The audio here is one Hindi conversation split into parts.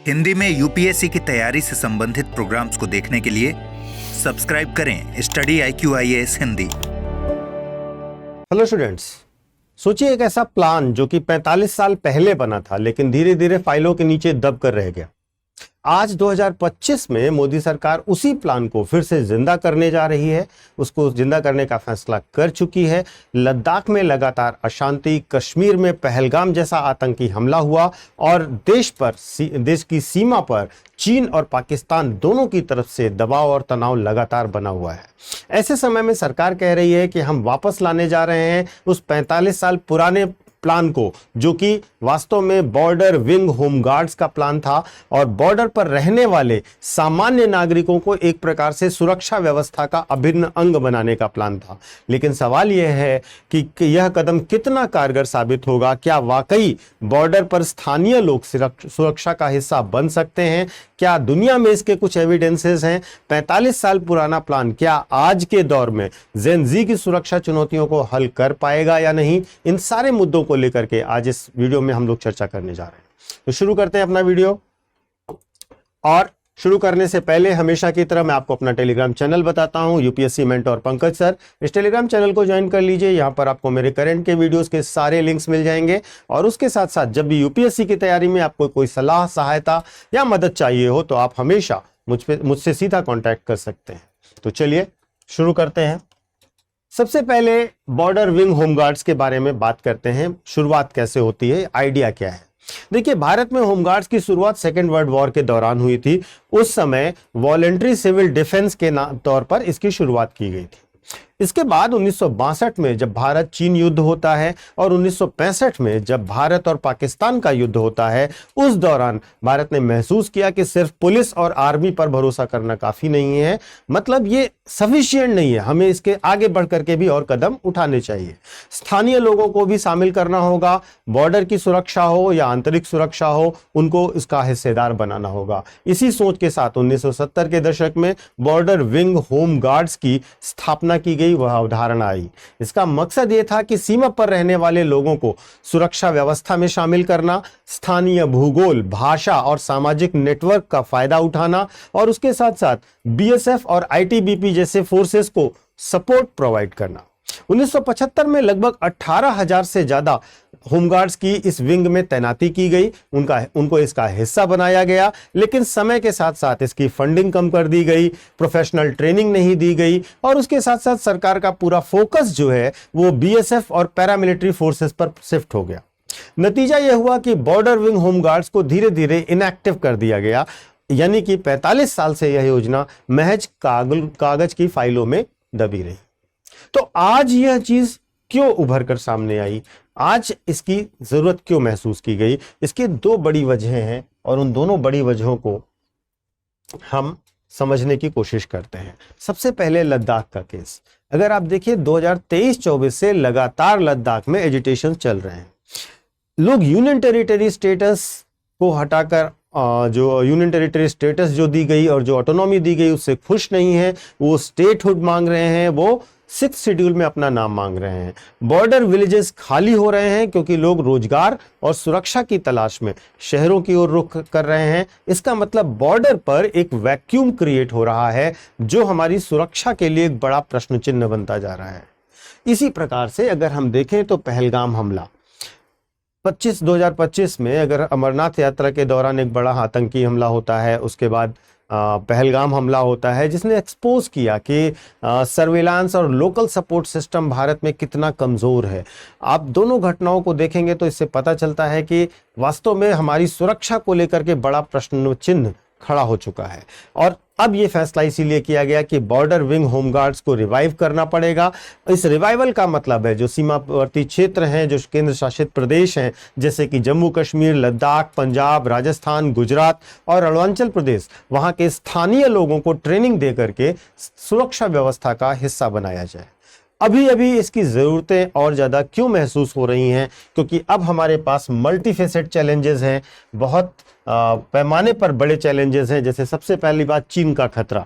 हिंदी में यूपीएससी की तैयारी से संबंधित प्रोग्राम्स को देखने के लिए सब्सक्राइब करें study IQ IAS Hindi. Hello students, सोचिए एक ऐसा प्लान जो कि 45 साल पहले बना था लेकिन धीरे धीरे फाइलों के नीचे दब कर रह गया। आज 2025 में मोदी सरकार उसी प्लान को फिर से जिंदा करने जा रही है। उसको जिंदा करने का फैसला कर चुकी है। लद्दाख में लगातार अशांति, कश्मीर में पहलगाम जैसा आतंकी हमला हुआ और देश की सीमा पर चीन और पाकिस्तान दोनों की तरफ से दबाव और तनाव लगातार बना हुआ है। ऐसे समय में सरकार कह रही है कि हम वापस लाने जा रहे हैं उस 45 साल पुराने प्लान को, जो कि वास्तव में बॉर्डर विंग होमगार्ड्स का प्लान था और बॉर्डर पर रहने वाले सामान्य नागरिकों को एक प्रकार से सुरक्षा व्यवस्था का अभिन्न अंग बनाने का प्लान था। लेकिन सवाल यह है कि यह कदम कितना कारगर साबित होगा। क्या वाकई बॉर्डर पर स्थानीय लोग सुरक्षा का हिस्सा बन सकते हैं? क्या दुनिया में इसके कुछ एविडेंसेस हैं? 45 साल पुराना प्लान क्या आज के दौर में जेन जी की सुरक्षा चुनौतियों को हल कर पाएगा या नहीं? इन सारे मुद्दों को लेकर के आज इस वीडियो में हम लोग चर्चा करने जा रहे हैं। तो शुरू करते हैं अपना वीडियो। और शुरू करने से पहले हमेशा की तरह मैं आपको अपना टेलीग्राम चैनल बताता हूं, यूपीएससी मेंटोर पंकज सर। इस टेलीग्राम चैनल को ज्वाइन कर लीजिए। यहां पर आपको मेरे करंट के वीडियोस के सारे लिंक्स मिल जाएंगे और उसके साथ साथ जब भी यूपीएससी की तैयारी में आपको कोई सलाह, सहायता या मदद चाहिए हो तो आप हमेशा मुझसे सीधा कॉन्टैक्ट कर सकते हैं। तो चलिए शुरू करते हैं। सबसे पहले बॉर्डर विंग होमगार्ड्स के बारे में बात करते हैं। शुरुआत कैसे होती है, आइडिया क्या है? देखिए, भारत में होमगार्ड्स की शुरुआत सेकेंड वर्ल्ड वॉर के दौरान हुई थी। उस समय वॉलंटरी सिविल डिफेंस के तौर पर इसकी शुरुआत की गई थी। इसके बाद 1962 में जब भारत चीन युद्ध होता है और 1965 में जब भारत और पाकिस्तान का युद्ध होता है, उस दौरान भारत ने महसूस किया कि सिर्फ पुलिस और आर्मी पर भरोसा करना काफी नहीं है, मतलब ये सफिशिएंट नहीं है, हमें इसके आगे बढ़ करके भी और कदम उठाने चाहिए। स्थानीय लोगों को भी शामिल करना होगा। बॉर्डर की सुरक्षा हो या आंतरिक सुरक्षा हो, उनको इसका हिस्सेदार बनाना होगा। इसी सोच के साथ 1970 के दशक में बॉर्डर विंग होम गार्ड्स की स्थापना की गई, वह अवधारणा आई। इसका मकसद यह था कि सीमा पर रहने वाले लोगों को सुरक्षा व्यवस्था में शामिल करना, स्थानीय भूगोल, भाषा और सामाजिक नेटवर्क का फायदा उठाना और उसके साथ साथ बीएसएफ और आईटीबीपी जैसे फोर्सेस को सपोर्ट प्रोवाइड करना। 1975 में लगभग 18,000 से ज्यादा होमगार्ड्स की इस विंग में तैनाती की गई। उनको इसका हिस्सा बनाया गया, लेकिन समय के साथ साथ इसकी फंडिंग कम कर दी गई, प्रोफेशनल ट्रेनिंग नहीं दी गई और उसके साथ साथ सरकार का पूरा फोकस जो है वो बीएसएफ और पैरामिलिट्री फोर्सेस पर शिफ्ट हो गया। नतीजा यह हुआ कि बॉर्डर विंग होमगार्ड्स को धीरे धीरे इनएक्टिव कर दिया गया, यानी कि 45 साल से यह योजना महज कागज की फाइलों में दबी रही। तो आज यह चीज क्यों उभर कर सामने आई? आज इसकी जरूरत क्यों महसूस की गई? इसकी दो बड़ी वजहें हैं और उन दोनों बड़ी वजहों को हम समझने की कोशिश करते हैं। सबसे पहले लद्दाख का केस। अगर आप देखिए 2023-24 से लगातार लद्दाख में एजिटेशन चल रहे हैं। लोग यूनियन टेरिटरी स्टेटस को हटाकर जो यूनियन टेरिटरी स्टेटस जो दी गई और जो ऑटोनॉमी दी गई उससे खुश नहीं है। वो स्टेटहुड मांग रहे हैं, वो 6th शेड्यूल में अपना नाम मांग रहे हैं। बॉर्डर विलेजेस खाली हो रहे हैं क्योंकि लोग रोजगार और सुरक्षा की तलाश में शहरों की ओर रुख कर रहे हैं। इसका मतलब बॉर्डर पर एक वैक्यूम क्रिएट हो रहा है जो हमारी सुरक्षा के लिए एक बड़ा प्रश्न चिन्ह बनता जा रहा है। इसी प्रकार से अगर हम देखें तो पहलगाम हमला 2025 में, अगर अमरनाथ यात्रा के दौरान एक बड़ा आतंकी हमला होता है, उसके बाद पहलगाम हमला होता है जिसने एक्सपोज किया कि सर्विलांस और लोकल सपोर्ट सिस्टम भारत में कितना कमजोर है। आप दोनों घटनाओं को देखेंगे तो इससे पता चलता है कि वास्तव में हमारी सुरक्षा को लेकर के बड़ा प्रश्न चिन्ह खड़ा हो चुका है। और अब यह फैसला इसीलिए किया गया कि बॉर्डर विंग होमगार्ड्स को रिवाइव करना पड़ेगा। इस रिवाइवल का मतलब है जो सीमावर्ती क्षेत्र हैं, जो केंद्र शासित प्रदेश हैं, जैसे कि जम्मू कश्मीर, लद्दाख, पंजाब, राजस्थान, गुजरात और अरुणाचल प्रदेश, वहां के स्थानीय लोगों को ट्रेनिंग दे करके सुरक्षा व्यवस्था का हिस्सा बनाया जाए। अभी अभी इसकी ज़रूरतें और ज़्यादा क्यों महसूस हो रही हैं? क्योंकि अब हमारे पास मल्टीफेसेट चैलेंजेस हैं, बहुत पैमाने पर बड़े चैलेंजेस हैं। जैसे सबसे पहली बात चीन का खतरा।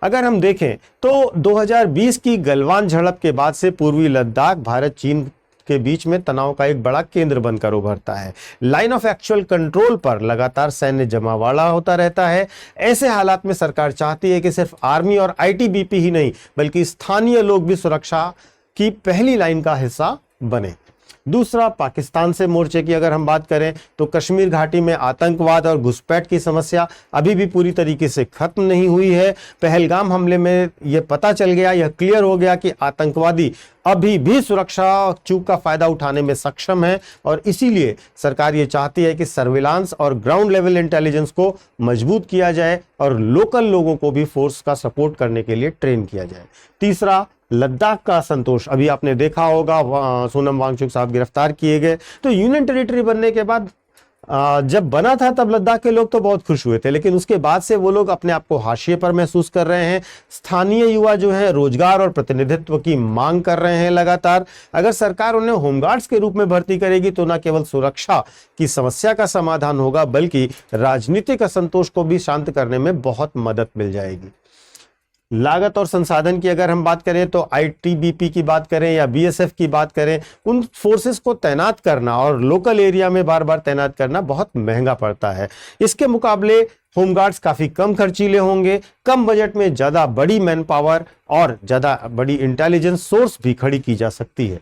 अगर हम देखें तो 2020 की गलवान झड़प के बाद से पूर्वी लद्दाख भारत चीन के बीच में तनाव का एक बड़ा केंद्र बनकर उभरता है। लाइन ऑफ एक्चुअल कंट्रोल पर लगातार सैन्य जमावड़ा होता रहता है। ऐसे हालात में सरकार चाहती है कि सिर्फ आर्मी और आईटीबीपी ही नहीं बल्कि स्थानीय लोग भी सुरक्षा की पहली लाइन का हिस्सा बने। दूसरा, पाकिस्तान से मोर्चे की अगर हम बात करें तो कश्मीर घाटी में आतंकवाद और घुसपैठ की समस्या अभी भी पूरी तरीके से खत्म नहीं हुई है। पहलगाम हमले में यह पता चल गया, यह क्लियर हो गया कि आतंकवादी अभी भी सुरक्षा चूक का फायदा उठाने में सक्षम है और इसीलिए सरकार ये चाहती है कि सर्विलांस और ग्राउंड लेवल इंटेलिजेंस को मजबूत किया जाए और लोकल लोगों को भी फोर्स का सपोर्ट करने के लिए ट्रेन किया जाए। तीसरा, लद्दाख का असंतोष। अभी आपने देखा होगा सोनम वांगचुक साहब गिरफ्तार किए गए, तो यूनियन टेरिटरी बनने के बाद जब बना था तब लद्दाख के लोग तो बहुत खुश हुए थे, लेकिन उसके बाद से वो लोग अपने आप को हाशिए पर महसूस कर रहे हैं। स्थानीय युवा जो है रोजगार और प्रतिनिधित्व की मांग कर रहे हैं लगातार। अगर सरकार उन्हें होमगार्ड्स के रूप में भर्ती करेगी तो न केवल सुरक्षा की समस्या का समाधान होगा बल्कि राजनीतिक असंतोष को भी शांत करने में बहुत मदद मिल जाएगी। लागत और संसाधन की अगर हम बात करें तो आईटीबीपी की बात करें या बीएसएफ की बात करें, उन फोर्सेस को तैनात करना और लोकल एरिया में बार बार तैनात करना बहुत महंगा पड़ता है। इसके मुकाबले होमगार्ड्स काफी कम खर्चीले होंगे, कम बजट में ज्यादा बड़ी मैन पावर और ज्यादा बड़ी इंटेलिजेंस सोर्स भी खड़ी की जा सकती है।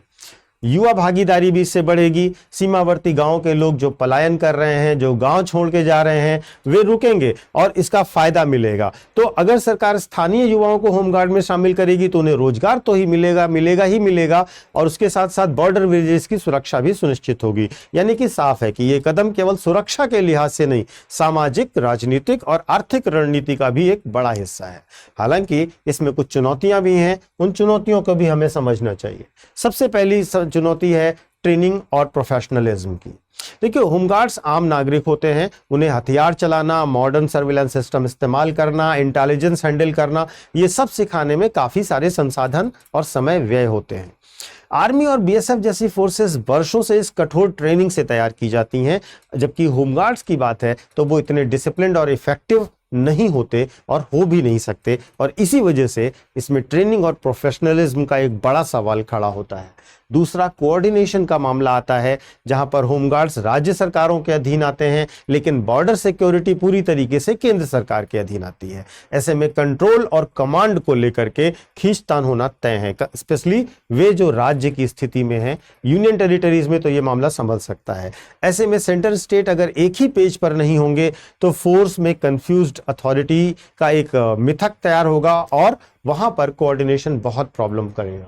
युवा भागीदारी भी इससे बढ़ेगी। सीमावर्ती गांवों के लोग जो पलायन कर रहे हैं, जो गांव छोड़ के जा रहे हैं, वे रुकेंगे और इसका फायदा मिलेगा। तो अगर सरकार स्थानीय युवाओं को होमगार्ड में शामिल करेगी तो उन्हें रोजगार तो ही मिलेगा ही मिलेगा और उसके साथ साथ बॉर्डर विलेजेस की सुरक्षा भी सुनिश्चित होगी। यानी कि साफ है कि यह कदम केवल सुरक्षा के लिहाज से नहीं, सामाजिक, राजनीतिक और आर्थिक रणनीति का भी एक बड़ा हिस्सा है। हालांकि इसमें कुछ चुनौतियां भी हैं, उन चुनौतियों को भी हमें समझना चाहिए। सबसे पहली चुनौती है ट्रेनिंग और प्रोफेशनलिज्म की। देखिए, होमगार्ड्स आम नागरिक होते हैं, उन्हें हथियार चलाना, मॉडर्न सर्विलांस सिस्टम इस्तेमाल करना, इंटेलिजेंस हैंडल करना, ये सब सिखाने में काफी सारे संसाधन और समय व्यय होते हैं। आर्मी और बीएसएफ जैसी फोर्सेस वर्षों से इस कठोर ट्रेनिंग से तैयार की जाती हैं, जबकि होमगार्ड्स की बात है तो वो इतने डिसिप्लिन्ड और इफेक्टिव नहीं होते और हो भी नहीं सकते और इसी वजह से इसमें ट्रेनिंग और प्रोफेशनलिज्म का एक बड़ा सवाल खड़ा होता है। दूसरा, कोऑर्डिनेशन का मामला आता है, जहां पर होमगार्ड्स राज्य सरकारों के अधीन आते हैं लेकिन बॉर्डर सिक्योरिटी पूरी तरीके से केंद्र सरकार के अधीन आती है। ऐसे में कंट्रोल और कमांड को लेकर के खींचतान होना तय है, स्पेशली वे जो राज्य की स्थिति में है। यूनियन टेरिटरीज में तो ये मामला संभल सकता है। ऐसे में सेंटर स्टेट अगर एक ही पेज पर नहीं होंगे तो फोर्स में कंफ्यूज्ड अथॉरिटी का एक मिथक तैयार होगा और वहां पर कोऑर्डिनेशन बहुत प्रॉब्लम करेगा।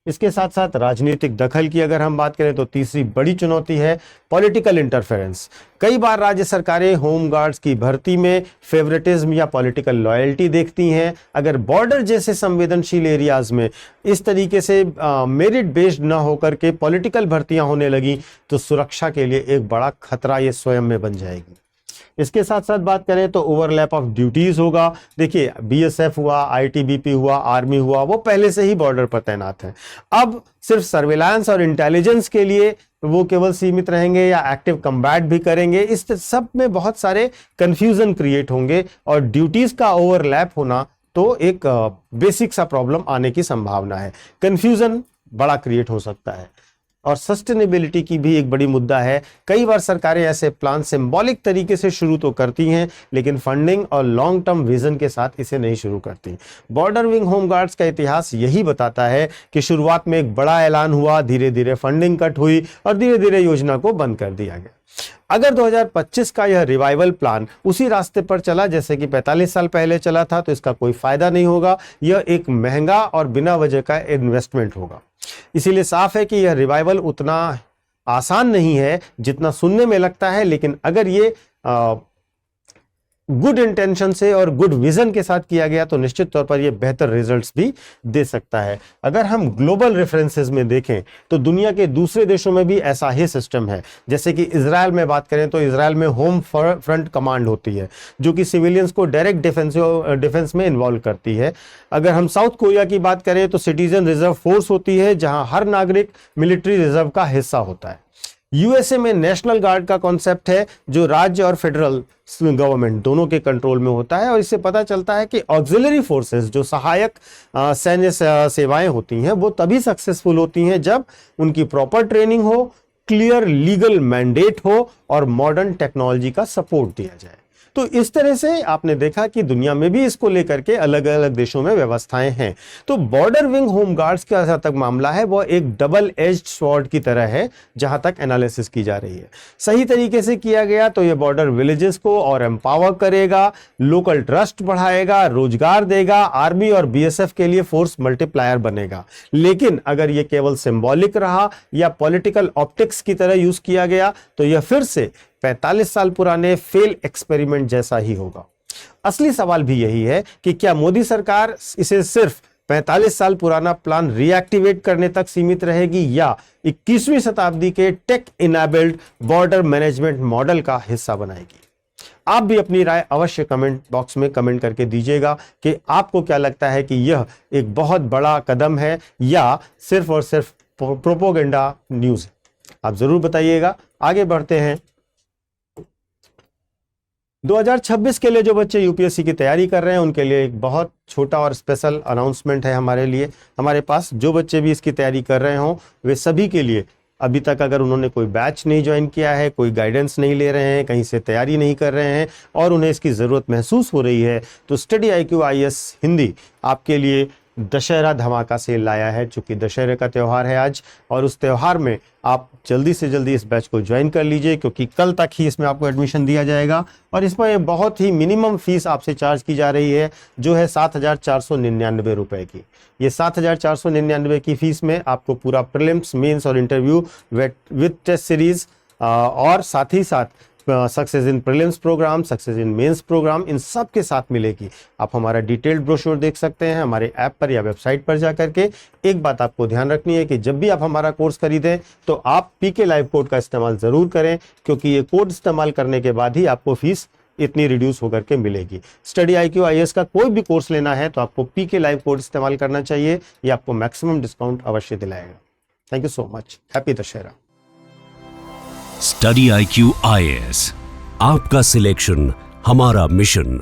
इसके साथ साथ राजनीतिक दखल की अगर हम बात करें तो तीसरी बड़ी चुनौती है पॉलिटिकल इंटरफेरेंस। कई बार राज्य सरकारें होमगार्ड्स की भर्ती में फेवरेटिज्म या पॉलिटिकल लॉयल्टी देखती हैं। अगर बॉर्डर जैसे संवेदनशील एरियाज में इस तरीके से मेरिट बेस्ड ना होकर के पॉलिटिकल भर्तियां होने लगी तो सुरक्षा के लिए एक बड़ा खतरा ये स्वयं में बन जाएगी। इसके साथ साथ बात करें तो ओवरलैप ऑफ ड्यूटीज होगा। देखिए, बीएसएफ हुआ, आईटीबीपी हुआ, आर्मी हुआ, वो पहले से ही बॉर्डर पर तैनात हैं। अब सिर्फ सर्विलांस और इंटेलिजेंस के लिए वो केवल सीमित रहेंगे या एक्टिव कम्बैट भी करेंगे। इस सब में बहुत सारे कंफ्यूजन क्रिएट होंगे और ड्यूटीज का ओवरलैप होना तो एक बेसिक सा प्रॉब्लम आने की संभावना है। कंफ्यूजन बड़ा क्रिएट हो सकता है। और सस्टेनेबिलिटी की भी एक बड़ी मुद्दा है। कई बार सरकारें ऐसे प्लान सिंबॉलिक तरीके से शुरू तो करती हैं लेकिन फंडिंग और लॉन्ग टर्म विजन के साथ इसे नहीं शुरू करती। बॉर्डर विंग होमगार्ड्स का इतिहास यही बताता है कि शुरुआत में एक बड़ा ऐलान हुआ, धीरे धीरे फंडिंग कट हुई और धीरे धीरे योजना को बंद कर दिया गया। अगर 2025 का यह रिवाइवल प्लान उसी रास्ते पर चला जैसे कि 45 साल पहले चला था तो इसका कोई फायदा नहीं होगा। यह एक महंगा और बिना वजह का इन्वेस्टमेंट होगा। इसीलिए साफ है कि यह रिवाइवल उतना आसान नहीं है जितना सुनने में लगता है, लेकिन अगर ये गुड इंटेंशन से और गुड विजन के साथ किया गया तो निश्चित तौर पर यह बेहतर रिजल्ट्स भी दे सकता है। अगर हम ग्लोबल रेफरेंसेस में देखें तो दुनिया के दूसरे देशों में भी ऐसा ही सिस्टम है। जैसे कि इजराइल में बात करें तो इजराइल में होम फ्रंट कमांड होती है जो कि सिविलियंस को डायरेक्ट डिफेंस में इन्वॉल्व करती है। अगर हम साउथ कोरिया की बात करें तो सिटीजन रिजर्व फोर्स होती है जहां हर नागरिक मिलिट्री रिजर्व का हिस्सा होता है। यूएसए में नेशनल गार्ड का कॉन्सेप्ट है जो राज्य और फेडरल गवर्नमेंट दोनों के कंट्रोल में होता है, और इससे पता चलता है कि ऑक्सिलरी फोर्सेस जो सहायक सैन्य सेवाएं होती हैं वो तभी सक्सेसफुल होती हैं जब उनकी प्रॉपर ट्रेनिंग हो, क्लियर लीगल मैंडेट हो और मॉडर्न टेक्नोलॉजी का सपोर्ट दिया जाए। तो इस तरह से आपने देखा कि दुनिया में भी इसको लेकर के अलग अलग देशों में व्यवस्थाएं हैं। तो बॉर्डर विंग होम गार्ड्स का जहां तक मामला है वो एक डबल एज्ड स्वॉर्ड की तरह है जहां तक एनालिसिस की जा रही है। सही तरीके से किया गया तो ये बॉर्डर विलेजेस को और एम्पावर करेगा, लोकल ट्रस्ट बढ़ाएगा, रोजगार देगा, आर्मी और बीएसएफ के लिए फोर्स मल्टीप्लायर बनेगा। लेकिन अगर ये केवल सिंबॉलिक रहा या पॉलिटिकल ऑप्टिक्स की तरह यूज किया गया तो यह फिर से 45 साल पुराने फेल एक्सपेरिमेंट जैसा ही होगा। असली सवाल भी यही है कि क्या मोदी सरकार इसे सिर्फ 45 साल पुराना प्लान रीएक्टिवेट करने तक सीमित रहेगी या 21वीं शताब्दी के tech enabled border management model का हिस्सा बनाएगी। आप भी अपनी राय अवश्य कमेंट बॉक्स में कमेंट करके दीजिएगा कि आपको क्या लगता है कि यह एक बहुत बड़ा कदम है या सिर्फ और सिर्फ प्रोपोगेंडा न्यूज है। आप जरूर बताइएगा। आगे बढ़ते हैं। 2026 के लिए जो बच्चे यूपीएससी की तैयारी कर रहे हैं उनके लिए एक बहुत छोटा और स्पेशल अनाउंसमेंट है हमारे पास। जो बच्चे भी इसकी तैयारी कर रहे हों वे सभी के लिए अभी तक अगर उन्होंने कोई बैच नहीं ज्वाइन किया है, कोई गाइडेंस नहीं ले रहे हैं, कहीं से तैयारी नहीं कर रहे हैं और उन्हें इसकी ज़रूरत महसूस हो रही है तो स्टडी IQ IAS हिंदी आपके लिए दशहरा धमाका सेल लाया है। चूंकि दशहरे का त्यौहार है आज और उस त्यौहार में आप जल्दी से जल्दी इस बैच को ज्वाइन कर लीजिए क्योंकि कल तक ही इसमें आपको एडमिशन दिया जाएगा और इसमें बहुत ही मिनिमम फीस आपसे चार्ज की जा रही है जो है 7,499 रुपए की। ये 7,499 की फीस में आपको पूरा प्रीलिम्स, मेंस और इंटरव्यू विद टेस्ट सीरीज और साथ ही साथ success in prelims program, success in mains program, इन सब के साथ मिलेगी। आप हमारा डिटेल्ड ब्रोशर देख सकते हैं हमारे ऐप पर या वेबसाइट पर जाकर के। एक बात आपको ध्यान रखनी है कि जब भी आप हमारा कोर्स खरीदें तो आप PK लाइव कोड का इस्तेमाल ज़रूर करें क्योंकि ये कोड इस्तेमाल करने के बाद ही आपको फीस इतनी रिड्यूस होकर के मिलेगी। स्टडी IQ IAS का कोई भी कोर्स लेना है तो आपको PK लाइव कोड इस्तेमाल करना चाहिए, ये आपको मैक्सिमम डिस्काउंट अवश्य दिलाएगा। Thank you so much. Happy Dussehra. Study IQ IAS, आपका सिलेक्शन हमारा मिशन।